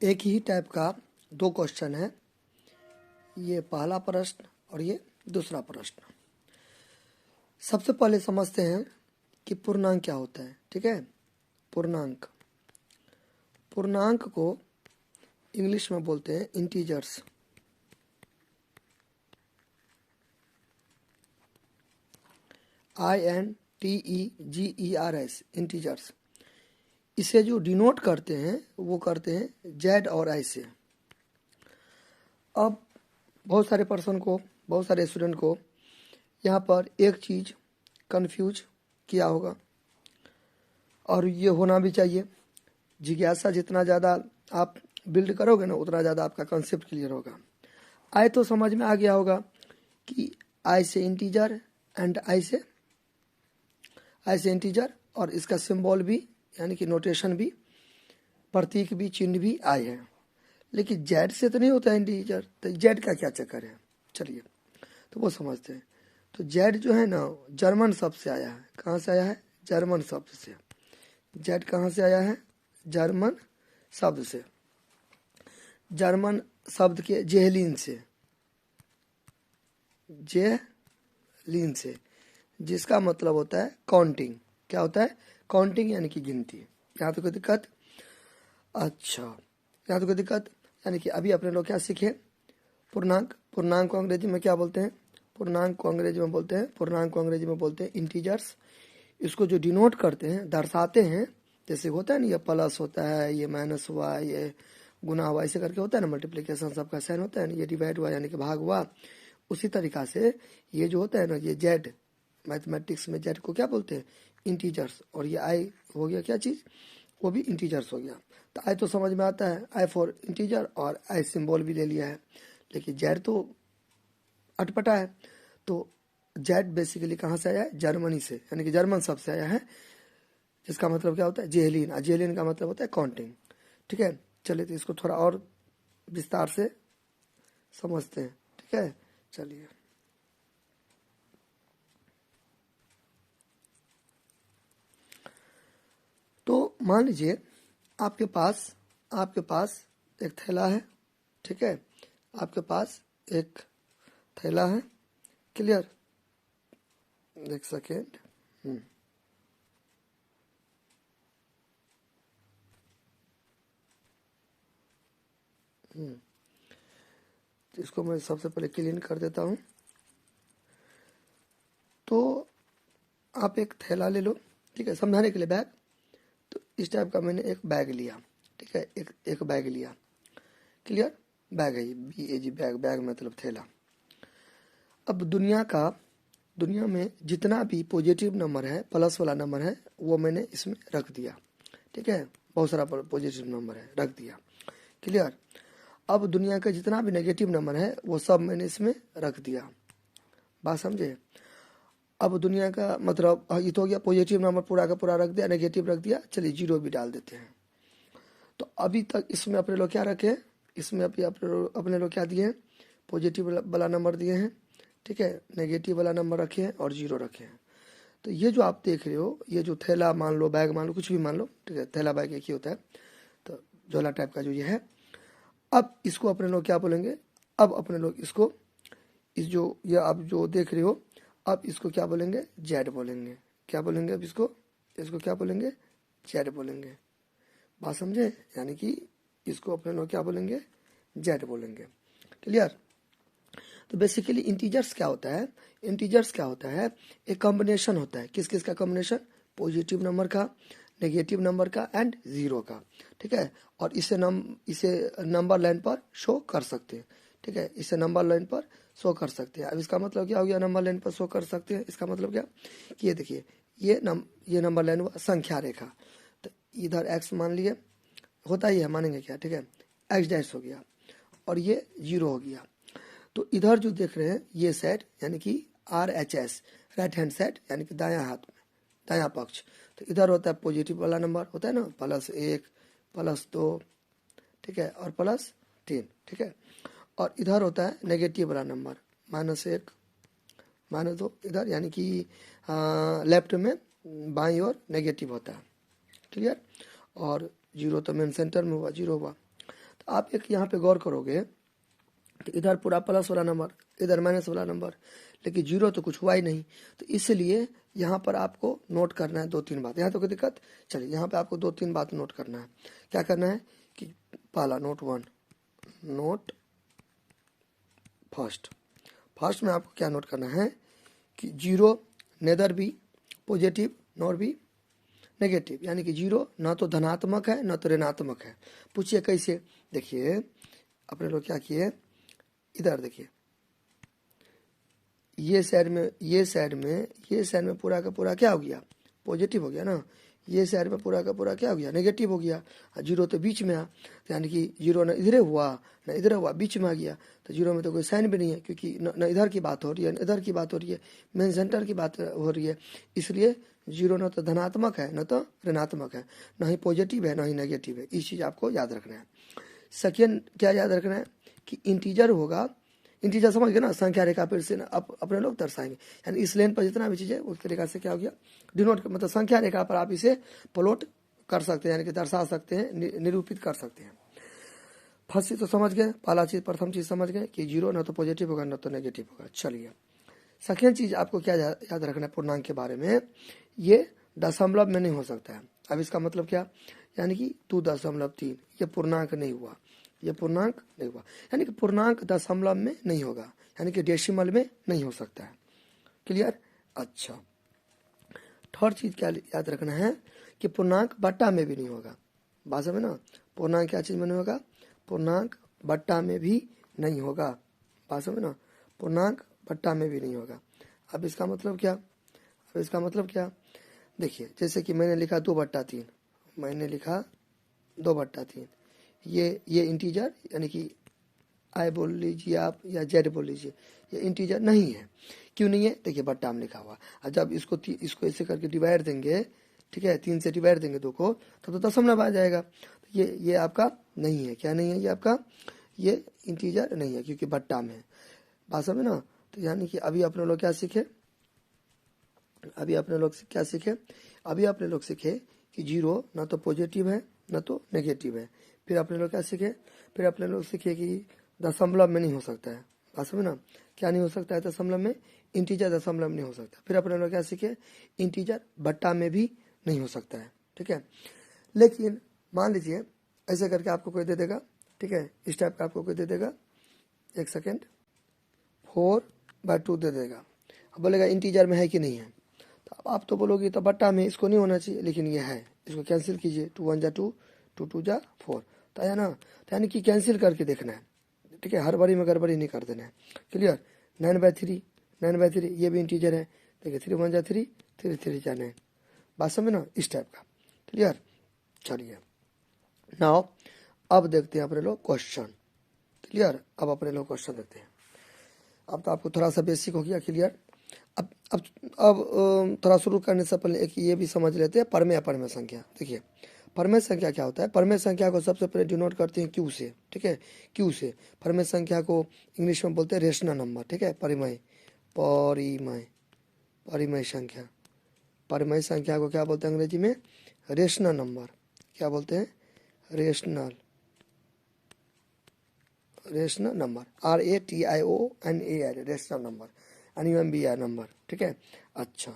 एक ही टाइप का दो क्वेश्चन है, ये पहला प्रश्न और ये दूसरा प्रश्न। सबसे पहले समझते हैं कि पूर्णांक क्या होता है। ठीक है, पूर्णांक पूर्णांक को इंग्लिश में बोलते हैं इंटीजर्स। INTEGERS, integers. इसे जो डिनोट करते हैं वो करते हैं जेड और आई से। अब बहुत सारे पर्सन को, बहुत सारे स्टूडेंट को यहाँ पर एक चीज़ कंफ्यूज किया होगा, और ये होना भी चाहिए। जिज्ञासा जितना ज़्यादा आप बिल्ड करोगे ना, उतना ज़्यादा आपका कंसेप्ट क्लियर होगा। आई तो समझ में आ गया होगा कि आई से इंटीजर एंड आई से इंटीजर, और इसका सिंबल भी यानी कि नोटेशन भी, प्रतीक भी, चिन्ह भी आई है। लेकिन जेड से तो नहीं होता है इंटीजर, तो जेड का क्या चक्कर है, चलिए तो वो समझते हैं। तो जेड जो है ना, जर्मन शब्द से आया है। कहाँ से आया है? जर्मन शब्द से। जेड कहाँ से आया है? जर्मन शब्द से। जर्मन शब्द के जेहलिन से, जेहलिन से, जिसका मतलब होता है काउंटिंग। क्या होता है? काउंटिंग यानी कि गिनती। यहाँ तो कोई दिक्कत? अच्छा, यहाँ तो कोई दिक्कत? यानी कि अभी अपने लोग क्या सीखे? पूर्णांक। पूर्णांक को अंग्रेजी में क्या बोलते हैं? पूर्णांक को अंग्रेजी में बोलते हैं इंटीजर्स। इसको जो डिनोट करते हैं, दर्शाते हैं, जैसे होता है ना, ये प्लस होता है, ये माइनस हुआ, ये गुना हुआ, ऐसे करके होता है ना, मल्टीप्लिकेशन सबका साइन होता है ना, ये डिवाइड हुआ यानी कि भाग हुआ। उसी तरीका से ये जो होता है ना, ये जेड, मैथमेटिक्स में जेड को क्या बोलते हैं? इंटीजर्स। और ये आई हो गया क्या चीज़? वो भी इंटीजर्स हो गया। तो आई तो समझ में आता है, आई फॉर इंटीजर, और आई सिंबल भी ले लिया है। लेकिन जेड तो अटपटा है। तो जेड बेसिकली कहाँ से आया है? जर्मनी से, यानी कि जर्मन शब्द से आया है, जिसका मतलब क्या होता है? जेहलिन। और जेहलिन का मतलब होता है काउंटिंग। ठीक है, चलिए तो इसको थोड़ा और विस्तार से समझते हैं। ठीक है, चलिए। तो मान लीजिए आपके पास एक थैला है। ठीक है, आपके पास एक थैला है। क्लियर? एक सेकेंड। इसको मैं सबसे पहले क्लीन कर देता हूँ। तो आप एक थैला ले लो। ठीक है, समझाने के लिए बैग। तो इस टाइप का मैंने एक बैग लिया। ठीक है, एक बैग लिया। क्लियर? बैग है ये, BAG, बैग। बैग मतलब थैला। अब दुनिया में जितना भी पॉजिटिव नंबर है, प्लस वाला नंबर है, वो मैंने इसमें रख दिया। ठीक है, बहुत सारा पॉजिटिव नंबर है, रख दिया। क्लियर? अब दुनिया का जितना भी नेगेटिव नंबर है वो सब मैंने इसमें रख दिया। बात समझे? अब दुनिया का मतलब ये तो हो गया, पॉजिटिव नंबर पूरा का पूरा रख दिया, नेगेटिव रख दिया। चलिए जीरो भी डाल देते हैं। तो अभी तक इसमें अपने लोग क्या रखे? इसमें अभी अपने लोग क्या दिए हैं? पॉजिटिव वाला नंबर दिए हैं। ठीक है, नेगेटिव वाला नंबर रखे हैं और जीरो रखे हैं। तो ये जो आप देख रहे हो, ये जो थैला मान लो, बैग मान लो, कुछ भी मान लो, ठीक है, थैला बैग एक ही होता है। तो झोला टाइप का जो ये है, अब इसको अपने लोग क्या बोलेंगे? अब अपने लोग इसको, इस जो ये आप जो देख रहे हो, अब इसको क्या बोलेंगे? जेड बोलेंगे। क्या बोलेंगे अब इसको? इसको क्या बोलेंगे? जेड बोलेंगे। बात समझे? यानी कि इसको अपने लोग क्या बोलेंगे? जेड बोलेंगे। क्लियर? तो बेसिकली इंटीजर्स क्या होता है? इंटीजर्स क्या होता है? एक कॉम्बिनेशन होता है। किस किस का कॉम्बिनेशन? पॉजिटिव नंबर का, नेगेटिव नंबर का एंड जीरो का। ठीक है, और इसे नंबर लाइन पर शो कर सकते हैं। ठीक है, इसे नंबर लाइन पर शो कर सकते हैं। अब इसका मतलब क्या हो गया? नंबर लाइन पर शो कर सकते हैं, इसका मतलब क्या कि ये देखिए, ये नंबर लाइन हुआ संख्या रेखा। तो इधर एक्स मान लिए, होता ही है, मानेंगे क्या? ठीक है, एक्स डैश हो गया और ये जीरो हो गया। तो इधर जो देख रहे हैं ये सेट यानी कि RHS, राइट हैंड सेट, यानी कि दायां हाथ में, दायां पक्ष। तो इधर होता है पॉजिटिव वाला नंबर, होता है ना, +1, +2, ठीक है, और +3। ठीक है, और इधर होता है नेगेटिव वाला नंबर, -1, -2, इधर यानी कि लेफ्ट में बाईं ओर नेगेटिव होता है। क्लियर? और जीरो तो मेन सेंटर में हुआ, जीरो हुआ। तो आप एक यहाँ पे गौर करोगे तो इधर पूरा प्लस वाला नंबर, इधर माइनस वाला नंबर, लेकिन जीरो तो कुछ हुआ ही नहीं। तो इसलिए यहाँ पर आपको नोट करना है 2-3 बात। यहाँ तो कोई दिक्कत, चलिए यहाँ पे आपको 2-3 बात नोट करना है। क्या करना है कि पहला नोट 1, नोट फर्स्ट में आपको क्या नोट करना है कि zero nether B positive nor be negative, यानी कि जीरो ना तो धनात्मक है ना तो ऋणात्मक है। पूछिए कैसे, देखिए अपने लोग क्या किए, इधर देखिए ये साइड में पूरा का पूरा क्या हो गया, पॉजिटिव हो गया ना। ये साइड में पूरा का पूरा क्या हो गया, नेगेटिव हो गया। जीरो तो बीच में आ, तो यानी कि जीरो न इधर हुआ न इधर हुआ, बीच में आ गया। तो जीरो में तो कोई साइन भी नहीं है, क्योंकि न इधर की बात हो रही है न इधर की बात हो रही है, मेन सेंटर की बात हो रही है। इसलिए जीरो न तो धनात्मक है न तो ऋणात्मक है, न ही पॉजिटिव है न ही नेगेटिव है। इस चीज़ आपको याद रखना है। सेकेंड क्या याद रखना है कि इंटीजर होगा, इंटीजर समझ गए ना, संख्या रेखा पर से अपने लोग दर्शाएंगे। यानी इस लेन पर जितना भी चीज़ है उस तरीका से क्या हो गया, डिनोट, मतलब संख्या रेखा पर आप इसे प्लॉट कर सकते हैं, यानी कि दर्शा सकते हैं, निरूपित कर सकते हैं। फर्स्ट चीज तो समझ गए, पहला चीज प्रथम चीज समझ गए कि जीरो ना तो पॉजिटिव होगा ना तो नेगेटिव होगा। चलिए सेकेंड चीज आपको क्या याद रखना है पूर्णांक के बारे में, ये दशमलव में नहीं हो सकता है। अब इसका मतलब क्या, यानी कि 2.3 ये पूर्णांक नहीं हुआ, ये पूर्णांक नहीं हुआ, यानी कि पूर्णांक दशमलव में नहीं होगा, यानी कि डेसिमल में नहीं हो सकता है। क्लियर। अच्छा, थर्ड चीज क्या याद रखना है कि पूर्णांक बट्टा में भी नहीं होगा। बात समझ ना, पूर्णांक क्या चीज में नहीं होगा, पूर्णांक बट्टा में भी नहीं होगा। बात समझ ना, पूर्णांक बट्टा में भी नहीं होगा। अब इसका मतलब क्या, अब इसका मतलब क्या, देखिए जैसे कि मैंने लिखा 2/3, मैंने लिखा 2/3, ये इंटीजर यानी कि आई बोल लीजिए आप या जेड बोल लीजिए, ये इंटीजर नहीं है। क्यों नहीं है, देखिए बट्टा में लिखा हुआ। और जब इसको ऐसे करके डिवाइड देंगे, ठीक है, 3 से डिवाइड देंगे 2 को, तब तो दशमलव आ जाएगा। तो ये आपका नहीं है, क्या नहीं है, ये आपका ये इंटीजर नहीं है क्योंकि बट्टा में है। बात समझ ना। तो यानी कि अभी अपने लोग क्या सीखे, अभी अपने लोग सीखे कि जीरो ना तो पॉजिटिव है ना तो नेगेटिव है। फिर अपने लोग क्या सीखे, फिर अपने लोग सीखे कि दशमलव में नहीं हो सकता है। बात समझ ना, क्या नहीं हो सकता है दशमलव में, इंटीजर दशमलव में नहीं हो सकता। फिर अपने लोग क्या सीखे, इंटीजर बट्टा में भी नहीं हो सकता है। ठीक है, लेकिन मान लीजिए ऐसे करके आपको कोई दे देगा, ठीक है, इस टाइप का आपको कोई दे देगा, एक सेकेंड, 4/2 दे देगा, अब बोलेगा इंटीजर में है कि नहीं है। तो आप तो बोलोगे तो बट्टा में इसको नहीं होना चाहिए, लेकिन ये है, इसको कैंसिल कीजिए, 2 1 जा 2, 2 2 जा 4, तो है ना। तो यानी कि कैंसिल करके देखना है, ठीक है, हर बारी में गड़बड़ी नहीं कर देना है। क्लियर। 9/3 ये भी इंटीजर है, देखिए 3 1 जा 3, 3 3 जा 9। बात समझ ना, इस टाइप का। क्लियर। चलिए नाउ अब देखते हैं अपने लोग क्वेश्चन। क्लियर, अब अपने लोग क्वेश्चन देखते हैं। अब तो आपको थोड़ा सा बेसिक हो गया क्लियर। अब थोड़ा शुरू करने से पहले एक ये भी समझ लेते हैं परमेय अपरमेय संख्या। देखिए परमेय संख्या क्या होता है, परमेय संख्या को सबसे पहले डिनोट करते हैं क्यू से। ठीक है, क्यू से। परमेय संख्या को इंग्लिश में बोलते हैं रेशनल नंबर। ठीक है, परिमय परिमय संख्या, परमेय संख्या को क्या बोलते हैं अंग्रेजी में, रेशनल नंबर। क्या बोलते हैं, rational number, RATIONAL, rational number, NUMBR number. ठीक है। अच्छा,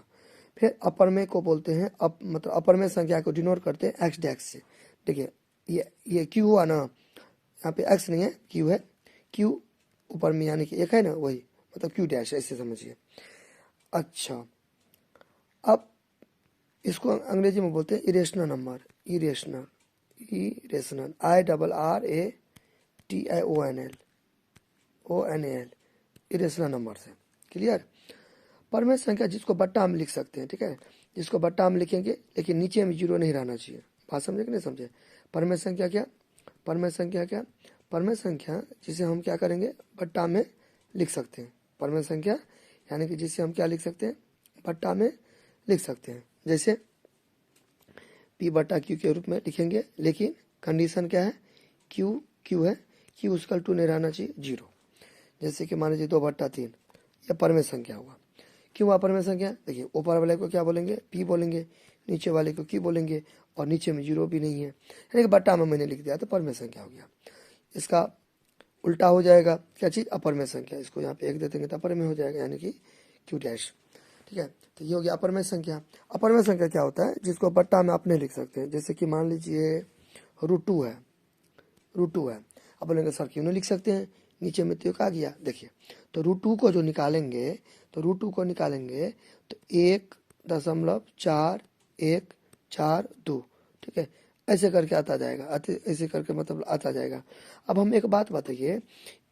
फिर अपरमेय को बोलते हैं मतलब अपरमेय संख्या को डिनोट करते हैं एक्स डैश से। देखिए ये क्यू हुआ ना, यहाँ पे एक्स नहीं है क्यू है, क्यू ऊपर में यानी कि एक है ना, वही मतलब क्यू डैश, ऐसे समझिए। अच्छा, अब इसको अंग्रेजी में बोलते हैं irrational number, irrational IRRATIONAL, irrational number से। क्लियर। परमेय संख्या जिसको बट्टा हम लिख सकते हैं, ठीक है, जिसको बट्टा हम लिखेंगे लेकिन नीचे में जीरो नहीं रहना चाहिए। बात समझे कि नहीं समझे। परमेय संख्या क्या, परमेय संख्या क्या, परमेय संख्या जिसे हम क्या करेंगे, बट्टा में लिख सकते हैं। परमेय संख्या यानी कि जिसे हम क्या लिख सकते हैं, बट्टा में लिख सकते हैं। जैसे P/Q के रूप में लिखेंगे, लेकिन कंडीशन क्या है, Q है, Q उसका 2 नहीं रहना चाहिए, 0। जैसे कि मान लीजिए 2/3, यह परमेय संख्या हुआ। क्यों हुआ परमेय संख्या, देखिए ऊपर वाले को क्या बोलेंगे, P बोलेंगे, नीचे वाले को Q बोलेंगे, और नीचे में 0 भी नहीं है, यानी कि बट्टा में मैंने लिख दिया तो परमेय संख्या हो गया। इसका उल्टा हो जाएगा क्या चीज़, अपर में संख्या। इसको यहाँ पे 1 दे देंगे तो अपर में हो जाएगा, यानी कि क्यू डैश। ठीक है, तो ये हो गया अपर में संख्या। अपर में संख्या क्या होता है, जिसको बट्टा में अपने लिख सकते हैं। जैसे कि मान लीजिए √2 है, √2 है, अब बोलेंगे सर क्यों नहीं लिख सकते हैं, नीचे में तो आ गया। देखिए तो √2 को जो निकालेंगे, तो √2 को निकालेंगे तो 1.4142, ठीक है, ऐसे करके आता जाएगा, ऐसे करके मतलब आता जाएगा। अब हम एक बात बताइए,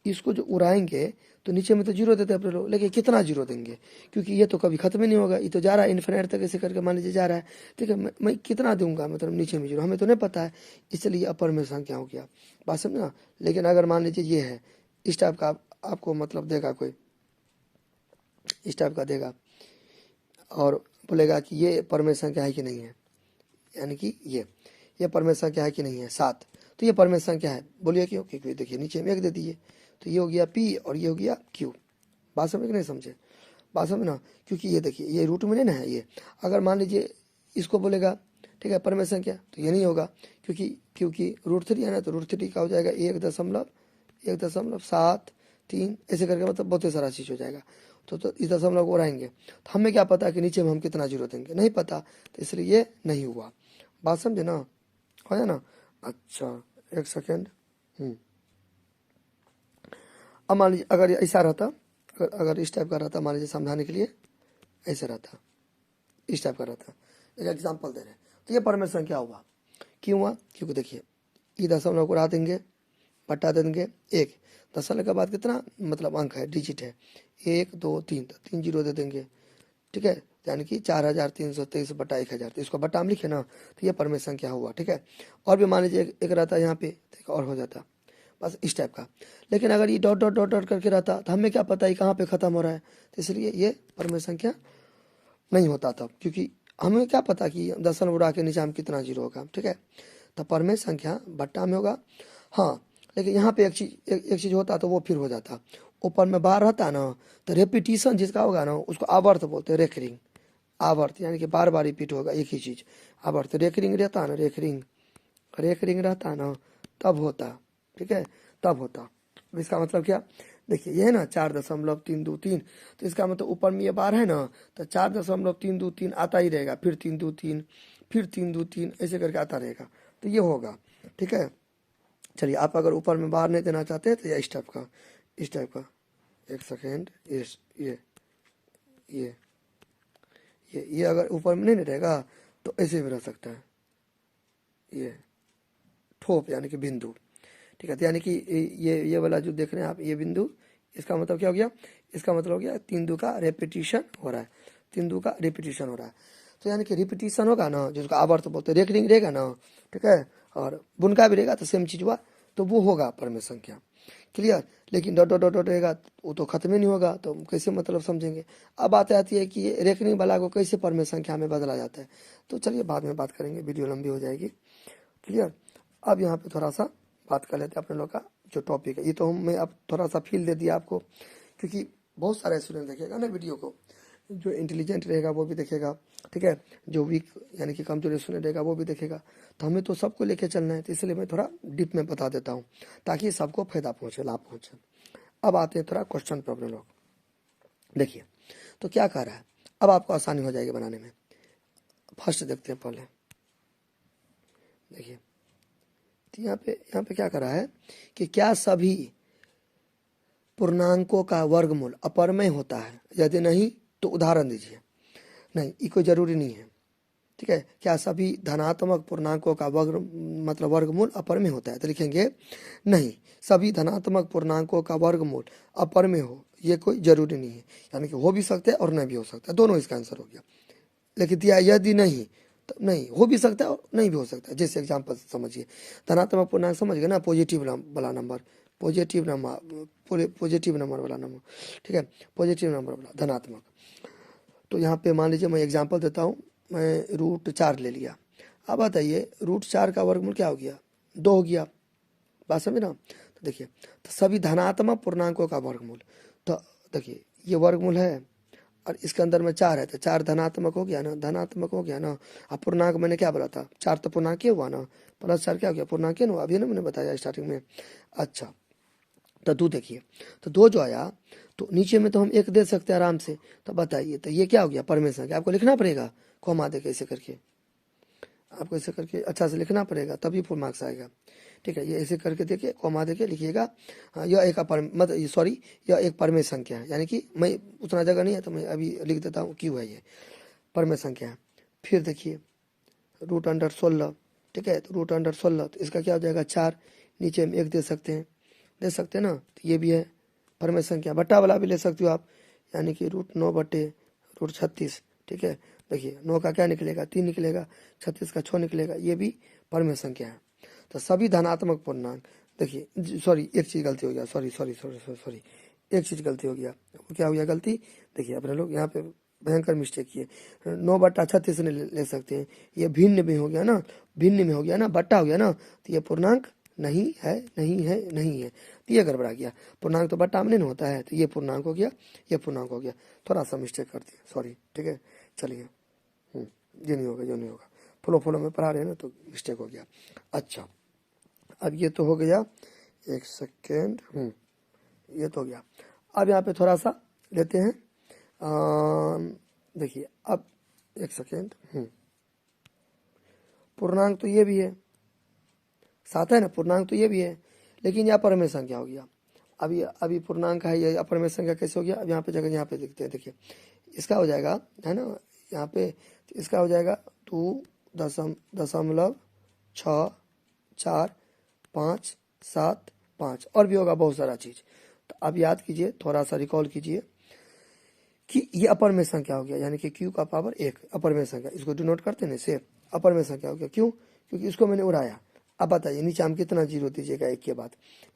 इसको जो उड़ाएंगे तो नीचे में तो जीरो देते हैं अपने लोग, लेकिन कितना जीरो देंगे, क्योंकि ये तो कभी खत्म ही नहीं होगा, ये तो जा रहा है इन्फिनिट तक, ऐसे करके मान लीजिए जा रहा है। ठीक है, मैं कितना दूंगा, मतलब नीचे में जीरो हमें तो नहीं पता है, इसलिए अपर में संख्या हो गया, बात समझना। लेकिन अगर मान लीजिए ये है, इस टाइप का आपको मतलब देगा कोई, इस टाइप का देगा और बोलेगा कि ये परमेय संख्या है कि नहीं है, यानी कि ये परमेय संख्या है कि नहीं है 7, तो ये परमेय संख्या है, बोलिए क्यों, क्योंकि देखिए नीचे में 1 दे दिए, तो ये हो गया P और ये हो गया Q। बात समझ नहीं समझे, बात समझना, क्योंकि ये देखिए ये रूट में नहीं ना है। ये अगर मान लीजिए इसको बोलेगा, ठीक है, परमेय संख्या, तो ये नहीं होगा, क्योंकि √3 है ना, तो √3 का हो जाएगा 1.73, ऐसे करके मतलब बहुत ही सारा चीज़ हो जाएगा। तो इस दशमलव को उड़ाएंगे, तो हमें क्या पता कि नीचे में हम कितना जीरो देंगे, नहीं पता, तो इसलिए ये नहीं हुआ। बात समझे ना, हो जाए ना। अच्छा एक सेकेंड, अब मान लीजिए अगर ऐसा रहता, अगर इस टाइप का रहता, मान लीजिए समझाने के लिए ऐसे रहता, इस टाइप का रहता, एक एग्जाम्पल दे रहे हैं, तो ये परमेय संख्या हुआ। क्यों हुआ, क्योंकि देखिए ये दशमलव को उड़ा देंगे, बटा देंगे 1, दशमलव के बाद कितना मतलब अंक है, डिजिट है, 1 2 3, तो 3 जीरो दे देंगे। ठीक है, यानी कि 4323 बटा 1000, तो इसको बटा हम लिखे ना, तो ये परमेय संख्या हुआ। ठीक है, और भी मान लीजिए एक रहता यहाँ पे, तो और हो जाता, बस इस टाइप का। लेकिन अगर ये डॉट डॉट डॉट डॉट करके रहता, तो हमें क्या पता है कहाँ पे खत्म हो रहा है, तो इसलिए ये परमेय संख्या नहीं होता था, क्योंकि हमें क्या पता कि दशमलव उड़ा के नीचे हम कितना जीरो होगा। ठीक है, तो परमेय संख्या बट्टा में होगा। हाँ, लेकिन यहाँ पे एक चीज होता तो वो फिर हो जाता, ऊपर में बार रहता ना, तो रेपिटिशन जिसका होगा ना उसको आवर्त बोलते हैं, रेकरिंग, आवर्त यानी कि बार बार रिपीट होगा एक ही चीज, आवर्त। रेकरिंग रहता ना, रेकरिंग रहता ना, तब होता। ठीक है, तब होता। इसका मतलब क्या, देखिए ये है ना 4.323, तो इसका मतलब ऊपर में ये बार है ना, तो 4.323 आता ही रहेगा, फिर 323, फिर 323, ऐसे करके आता रहेगा, तो ये होगा। ठीक है, चलिए आप अगर ऊपर में बार नहीं देना चाहते तो इस टाइप का, इस टाइप का, एक सेकेंड, ये अगर ऊपर में नहीं रहेगा तो ऐसे भी रह सकता है, ये ठोप यानी कि बिंदु। ठीक है, तो यानी कि ये वाला जो देख रहे हैं आप, ये बिंदु, इसका मतलब क्या हो गया, इसका मतलब हो गया 3 2 का रेपिटिशन हो रहा है, 3 2 का रेपिटिशन हो रहा है। तो यानी कि रिपीटिशन होगा ना, जिसको आवर्त बोलते हैं, रेकरिंग रहेगा ना, ठीक है, और बुनका भी रहेगा, तो सेम चीज हुआ, तो वो होगा परमेय संख्या। क्लियर, लेकिन डॉट डॉट डॉट रहेगा वो तो खत्म ही नहीं होगा, तो हम कैसे मतलब समझेंगे। अब बात आती है कि रेकरिंग वाला को कैसे परमेय संख्या में बदला जाता है, तो चलिए बाद में बात करेंगे, वीडियो लंबी हो जाएगी। क्लियर, अब यहाँ पे थोड़ा सा बात कर लेते हैं अपने लोग का जो टॉपिक है। ये तो मैं अब थोड़ा सा फील दे दिया आपको, क्योंकि बहुत सारे स्टूडेंट देखेगा ना वीडियो को, जो इंटेलिजेंट रहेगा वो भी देखेगा, ठीक है, जो वीक यानी कि कमजोर स्टूडेंट रहेगा वो भी देखेगा, तो हमें तो सबको लेके चलना है, तो इसलिए मैं थोड़ा डीप में बता देता हूँ ताकि सबको फायदा पहुँचे, लाभ पहुँचे। अब आते हैं थोड़ा क्वेश्चन पे अपने लोग, देखिए तो क्या कह रहा है, अब आपको आसानी हो जाएगी बनाने में। फर्स्ट देखते हैं पहले, देखिए तो यहाँ पे क्या कर रहा है कि क्या सभी पूर्णांकों का वर्गमूल अपरमेय होता है, यदि नहीं तो उदाहरण दीजिए। नहीं, ये कोई जरूरी नहीं है। ठीक है, क्या सभी धनात्मक पूर्णांकों का वर्गमूल अपरमेय होता है, तो लिखेंगे नहीं, सभी धनात्मक पूर्णांकों का वर्गमूल अपरमेय हो ये कोई जरूरी नहीं है, यानी कि हो भी सकता है और नहीं भी हो सकता है, दोनों इसका आंसर हो गया। लेकिन दिया यदि नहीं, तो नहीं, हो भी सकता है और नहीं भी हो सकता है। जैसे एग्जाम्पल समझिए, धनात्मक पूर्णांक समझ गए ना, पॉजिटिव वाला नंबर, पॉजिटिव नंबर वाला नंबर, ठीक है, पॉजिटिव नंबर वाला धनात्मक। तो यहाँ पे मान लीजिए मैं एग्जांपल देता हूँ, मैं √4 ले लिया। अब बताइए √4 का वर्गमूल क्या हो गया, 2 हो गया, बात समझे ना। तो देखिए, तो सभी धनात्मक पूर्णांकों का वर्गमूल, तो देखिए ये वर्गमूल है, और इसके अंदर में 4 है तो 4 धनात्मक हो गया ना, धनात्मक हो गया ना। अब पूर्णांक मैंने क्या बोला था, 4 तो पूर्णांक ही हुआ ना, +4 क्या हो गया, पूर्णांक ही ना हुआ, अभी ना मैंने बताया स्टार्टिंग में। अच्छा तो 2 देखिए, तो 2 जो आया तो नीचे में तो हम 1 दे सकते हैं आराम से। तो बताइए तो ये क्या हो गया, परमेय संख्या। आपको लिखना पड़ेगा कॉमा दे के ऐसे करके, आपको ऐसे करके अच्छा से लिखना पड़ेगा तभी फुल मार्क्स आएगा। ठीक है, ये ऐसे करके देखिए कॉमा देके लिखिएगा। यह एक मतलब सॉरी यह एक परमेय संख्या है, यानी कि मैं उतना जगह नहीं है तो मैं अभी लिख देता हूँ क्यों है ये परमेय संख्या है। फिर देखिए √16, ठीक है, तो √16 तो इसका क्या हो जाएगा 4, नीचे हम 1 दे सकते हैं ना, तो ये भी है परमेय संख्या। बट्टा वाला भी ले सकते हो आप, यानी कि √9/√36। ठीक है, देखिए 9 का क्या निकलेगा 3 निकलेगा, 36 का 6 निकलेगा, ये भी परमेय संख्या है। तो सभी धनात्मक पूर्णांक, देखिए सॉरी एक चीज़ गलती हो गया, सॉरी एक चीज़ गलती हो गया। क्या हो गया गलती, देखिए अपने लोग यहाँ पे भयंकर मिस्टेक किए, 9/36 ले सकते हैं, ये भिन्न में हो गया ना, भिन्न में हो गया ना, बट्टा हो गया ना, तो ये पूर्णांक नहीं है, नहीं है, नहीं है, तो ये गड़बड़ा गया। पूर्णांक तो बट्टा में नहीं होता है, तो ये पूर्णांक हो गया, ये पूर्णांक हो गया, थोड़ा सा मिस्टेक कर दिया, सॉरी। ठीक है, चलिए ये नहीं होगा, जो नहीं होगा, फॉलो में पढ़ा रहे हैं ना तो मिस्टेक हो गया। अच्छा अब ये तो हो गया, एक सेकेंड, ये तो हो गया। अब यहाँ पे थोड़ा सा लेते हैं, देखिए अब एक सेकेंड, पूर्णांक तो ये भी है, साथ है ना, पूर्णांक तो ये भी है, लेकिन यहाँ परमेय संख्या हो गया। अभी पूर्णांक है, ये अपरमेय संख्या कैसे हो गया, अब यहाँ पे जगह यहाँ पे देखते हैं, देखिए इसका हो जाएगा, है ना, यहाँ पे इसका हो जाएगा 2.64575 और भी होगा बहुत सारा चीज। तो अब याद कीजिए, थोड़ा सा रिकॉल कीजिए कि ये अपरमेय संख्या हो गया, यानी कि q का पावर 1 अपरमेय संख्या, इसको डिनोट करते हैं से अपरमेय संख्या हो गया। क्यों, क्योंकि इसको मैंने उड़ाया। अब बताइए नीचे हम कितना जीरो दीजिएगा एक के बाद,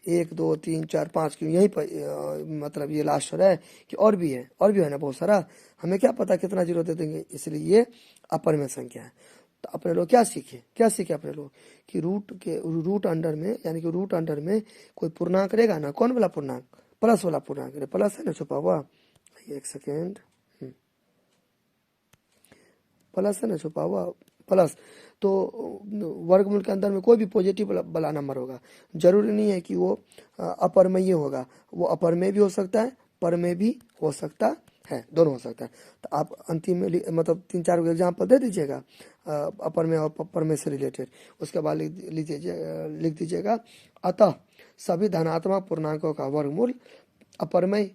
1 2 3 4 5, क्यों यहीं पर मतलब ये लास्ट हो रहा है कि और भी है, और भी है ना बहुत सारा, हमें क्या पता कितना जीरो दे देंगे, इसलिए ये अपरमेय संख्या है। तो अपने लोग क्या सीखे अपने लोग कि रूट अंडर में, यानी कि रूट अंडर में कोई पूर्णांक रहेगा ना, कौन वाला पूर्णांक, प्लस वाला पूर्णांक, प्लस है ना छुपा हुआ, एक सेकेंड, प्लस है ना छुपा हुआ, प्लस। तो वर्गमूल के अंदर में कोई भी पॉजिटिव वाला नंबर होगा, जरूरी नहीं है कि वो अपरमेय होगा, वो अपरमेय भी हो सकता है, परमेय भी हो सकता है, दोनों हो सकता है। तो आप अंतिम में मतलब 3-4 एग्जाम्पल दे दीजिएगा अपरमेय और परमेय से रिलेटेड, उसके बाद लिख दीजिएगा अतः सभी धनात्मक पूर्णांकों का वर्गमूल अपरमेय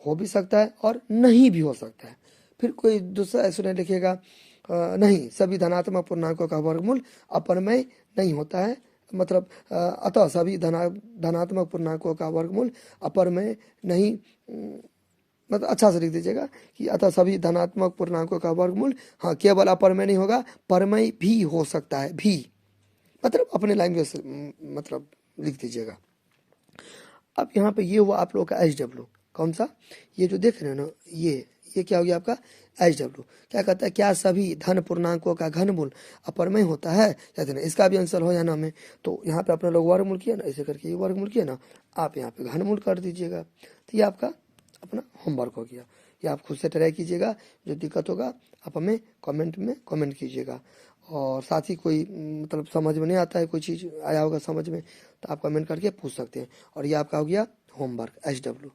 हो भी सकता है और नहीं भी हो सकता है। फिर कोई दूसरा ऐसा नहीं लिखेगा नहीं, सभी धनात्मक पूर्णांकों का वर्गमूल अपरमेय नहीं होता है, मतलब अतः सभी धनात्मक पूर्णांकों का वर्गमूल अपरमेय नहीं, मतलब अच्छा से लिख दीजिएगा कि अतः सभी धनात्मक पूर्णांकों का वर्गमूल, हाँ केवल अपरमेय नहीं होगा, परमेय भी हो सकता है, भी मतलब अपने लैंग्वेज से मतलब लिख दीजिएगा। अब यहाँ पे ये हुआ आप लोगों का HW, कौन सा, ये जो देख रहे हैं ना, ये क्या हो गया आपका HW। क्या कहता है, क्या सभी धन पूर्णांकों का घनमूल अपरमेय होता है, कहते ना, इसका भी आंसर हो जाना हमें। तो यहाँ पे अपने लोग वर्गमूल किया ना, ऐसे करके ये वर्गमूल किया ना, आप यहाँ पे घनमूल कर दीजिएगा, तो ये आपका अपना होमवर्क हो गया। ये आप खुद से ट्राई कीजिएगा, जो दिक्कत होगा आप हमें कमेंट में कमेंट कीजिएगा। और साथ ही कोई मतलब समझ में नहीं आता है, कोई चीज़ आया होगा समझ में, तो आप कमेंट करके पूछ सकते हैं। और ये आपका हो गया होमवर्क HW,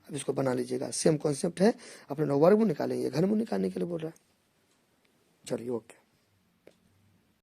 अब इसको बना लीजिएगा, सेम कॉन्सेप्ट है, अपने लोग वर्गमूल निकालेंगे, घनमूल निकालने के लिए बोल रहा है। चलिए ओके।